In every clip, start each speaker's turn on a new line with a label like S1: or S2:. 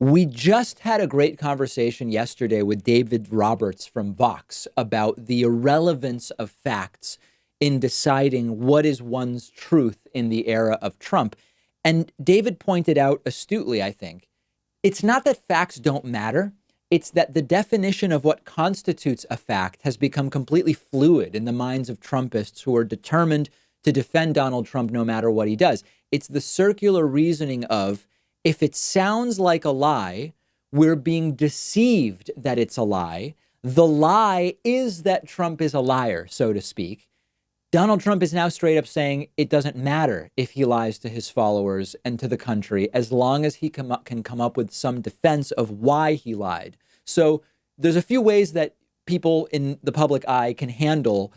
S1: We just had a great conversation yesterday with David Roberts from Vox about the irrelevance of facts in deciding what is one's truth in the era of Trump. And David pointed out astutely, I think, it's not that facts don't matter. It's that the definition of what constitutes a fact has become completely fluid in the minds of Trumpists who are determined to defend Donald Trump no matter what he does. It's the circular reasoning of, if it sounds like a lie, we're being deceived that it's a lie. The lie is that Trump is a liar, so to speak. Donald Trump is now straight up saying it doesn't matter if he lies to his followers and to the country, as long as he can come up with some defense of why he lied. So there's a few ways that people in the public eye can handle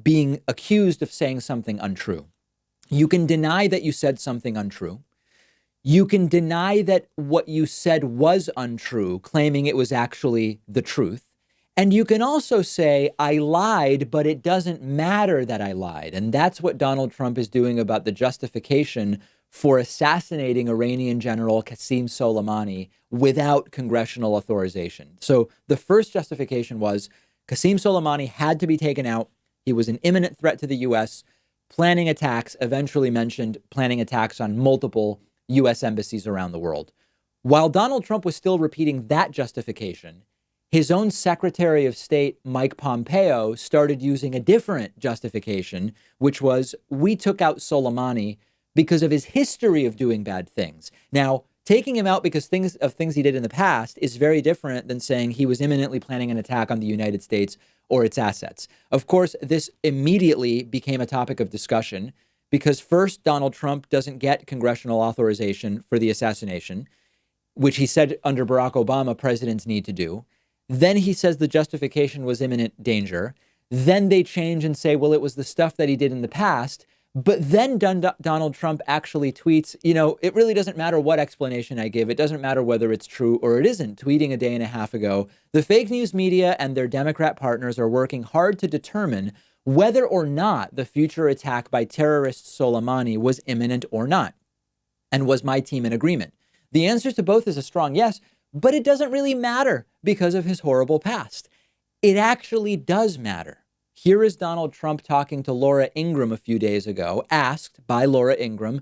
S1: being accused of saying something untrue. You can deny that you said something untrue. You can deny that what you said was untrue, claiming it was actually the truth. And you can also say, I lied, but it doesn't matter that I lied. And that's what Donald Trump is doing about the justification for assassinating Iranian General Qasem Soleimani without congressional authorization. So the first justification was Qasem Soleimani had to be taken out. He was an imminent threat to the U.S., planning attacks, eventually mentioned planning attacks on multiple U.S. embassies around the world. While Donald Trump was still repeating that justification, his own Secretary of State, Mike Pompeo, started using a different justification, which was, we took out Soleimani because of his history of doing bad things. Now, taking him out because things he did in the past is very different than saying he was imminently planning an attack on the United States or its assets. Of course, this immediately became a topic of discussion because first, Donald Trump doesn't get congressional authorization for the assassination, which he said under Barack Obama presidents need to do. Then he says the justification was imminent danger. Then they change and say, well, it was the stuff that he did in the past. But then Donald Trump actually tweets, it really doesn't matter what explanation I give. It doesn't matter whether it's true or it isn't. Tweeting a day and a half ago, the fake news media and their Democrat partners are working hard to determine whether or not the future attack by terrorist Soleimani was imminent or not. And was my team in agreement? The answer to both is a strong yes, but it doesn't really matter because of his horrible past. It actually does matter. Here is Donald Trump talking to Laura Ingraham a few days ago, asked by Laura Ingraham,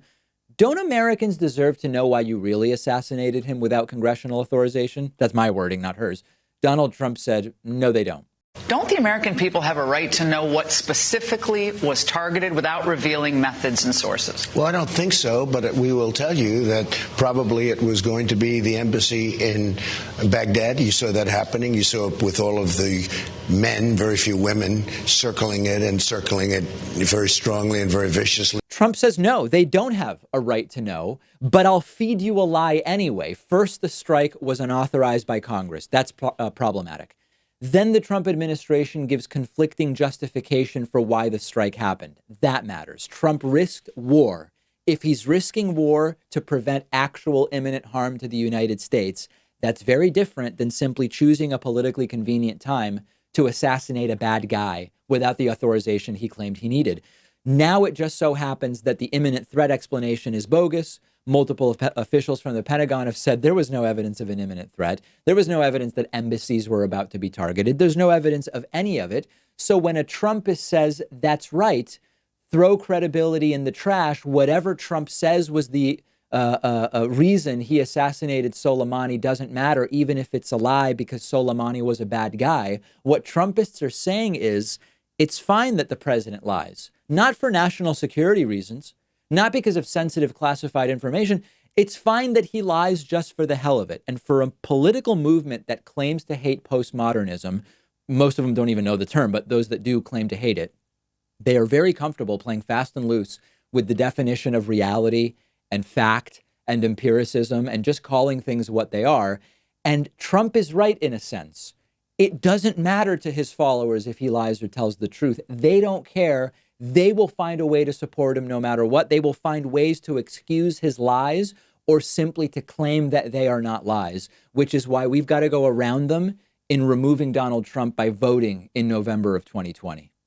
S1: don't Americans deserve to know why you really assassinated him without congressional authorization? That's my wording, not hers. Donald Trump said, no, they don't.
S2: Don't the American people have a right to know what specifically was targeted without revealing methods and sources?
S3: Well, I don't think so, but we will tell you that probably it was going to be the embassy in Baghdad. You saw that happening. You saw it with all of the men, very few women, circling it very strongly and very viciously.
S1: Trump says, no, they don't have a right to know, but I'll feed you a lie anyway. First, the strike was unauthorized by Congress. That's problematic. Then the Trump administration gives conflicting justification for why the strike happened. That matters. Trump risked war. If he's risking war to prevent actual imminent harm to the United States, that's very different than simply choosing a politically convenient time to assassinate a bad guy without the authorization he claimed he needed. Now it just so happens that the imminent threat explanation is bogus. Multiple officials from the Pentagon have said there was no evidence of an imminent threat. There was no evidence that embassies were about to be targeted. There's no evidence of any of it. So when a Trumpist says that's right, throw credibility in the trash. Whatever Trump says was the reason he assassinated Soleimani doesn't matter, even if it's a lie because Soleimani was a bad guy. What Trumpists are saying is it's fine that the president lies, not for national security reasons, not because of sensitive classified information. It's fine that he lies just for the hell of it. And for a political movement that claims to hate postmodernism, most of them don't even know the term, but those that do claim to hate it, they are very comfortable playing fast and loose with the definition of reality and fact and empiricism and just calling things what they are. And Trump is right in a sense. It doesn't matter to his followers if he lies or tells the truth. They don't care. They will find a way to support him no matter what. They will find ways to excuse his lies or simply to claim that they are not lies, which is why we've got to go around them in removing Donald Trump by voting in November of 2020.